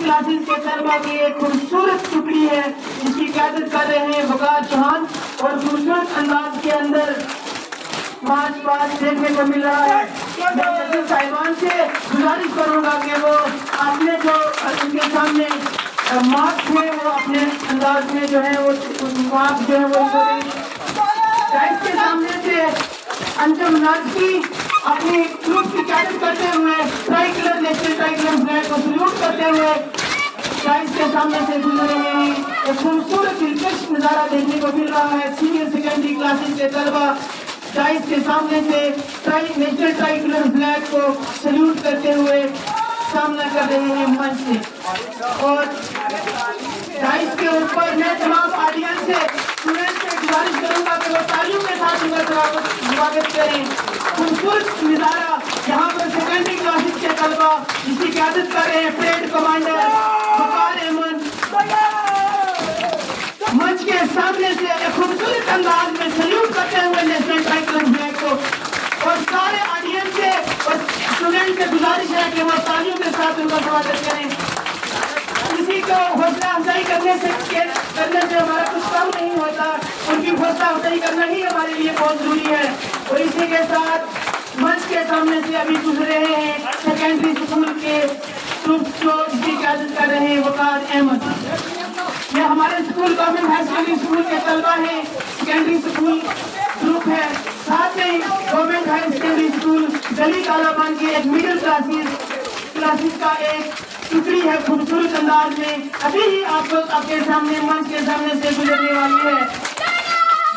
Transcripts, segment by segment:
Classes के तलबा की एक खूबसूरत टुकड़ी है, जिसकी क़यादत कर रहे हैं वकार चौहान, और खूबसूरत अंदाज के अंदर मार्च पास्ट देखने को मिल रहा है। मैं साहिबान से गुजारिश करूंगा कि वो आपने जो उनके सामने मार्क्स हुए वो अपने अंदाज में जो है वो मार्क्स जो है वो के सामने से अंजुम नाज़की अपनी ग्रुप की क़यादत करते हुए try colour national try colour flag को सल्यूट करते हुए टाइल्स के सामने से गुजर रहे हैं। एक खूबसूरत दिलकश नज़ारा देखने को मिल रहा है। सीनियर सेकेंडरी क्लासेस के तलबा टाइल्स के सामने से नेशनल ट्राई कलर फ्लैग को सल्यूट करते हुए सामना कर रहे हैं मंच से। और टाइल्स के ऊपर मैं तमाम ऑडियंस से स्टूडेंट से गुजारिश करूंगा कि वो तालियों के साथ उनका स्वागत करें। खूबसूरत नज़ारा यहाँ पर सेकेंडरी क्लासेस के तलबा जिसकी क़यादत कर रहे हैं परेड कमांडर वकार अहमद, मंच के सामने से एक खूबसूरत अंदाज में सल्यूट करते हुए नेशनल ट्राई कलर फ्लैग को। और सारे ऑडियंस से और स्टूडेंट से गुजारिश है कि वो तालियों के साथ उनका स्वागत करें। किसी को हौसला अफजाई करने से हमारा कुछ कम नहीं होता, उनकी हौसला अफजाई करना ही हमारे लिए बहुत जरूरी है। और इसी के साथ मंच के सामने से अभी गुजरे हैं सेकेंडरी स्कूल के जिसकी क़यादत कर रहे हैं वकार अहमद। ये हमारे school government high secondary school के तलबा हैं, सेकेंडरी स्कूल ग्रुप है, साथ में गवर्नमेंट हाई सेकेंडरी स्कूल गली कालाबान की एक मिडिल क्लासेस का एक टुकड़ी है खूबसूरत अंदाज में। अभी ही आप लोग आपके सामने मंच के सामने से गुजरने वाली है।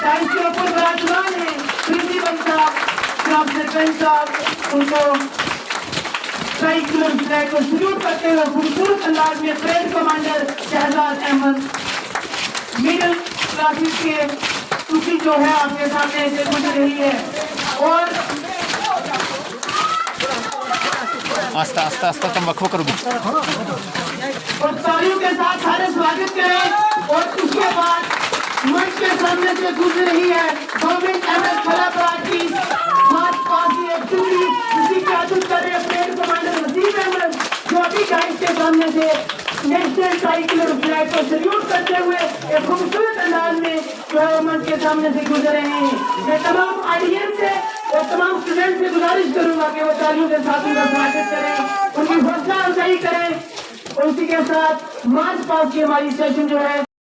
टाइल्स के ऊपर विराजमान है प्रिंसिपल साहब, सरपंच साहब, उनको ट्राई कलर फ्लैग को सल्यूट करते हुए खूबसूरत अंदाज में parade commander Shahzad Ahmed middle classes के टुकड़ी जो है आपके सामने से गुजर रही है। और आस्ता आस्ता आस्ता तुम वक्फ करोगे और तालियों के साथ सारे स्वागत करें। और उसके बाद मंच के सामने से गुजर रही है गवर्नमेंट एमएस खला पार्टी मार्च पार्टी एक टुकड़ी जिसकी क़यादत कर रहे हैं परेड कमांडर वसीम अहमद, जो अभी टाइल्स के सामने से नेशनल ट्राई कलर फ्लैग को सल्यूट करते हुए एक खूबसूरत अंदाज में जो है मंच के सामने से गुजर रहे हैं। मैं तमाम ऑडियंस से और तमाम स्टूडेंट से गुजारिश करूंगा कि वो तालियों के साथ उनका स्वागत करें, उनकी हौसला अफजाई करें। और उसी के साथ मार्च पास्ट की हमारी सेशन जो है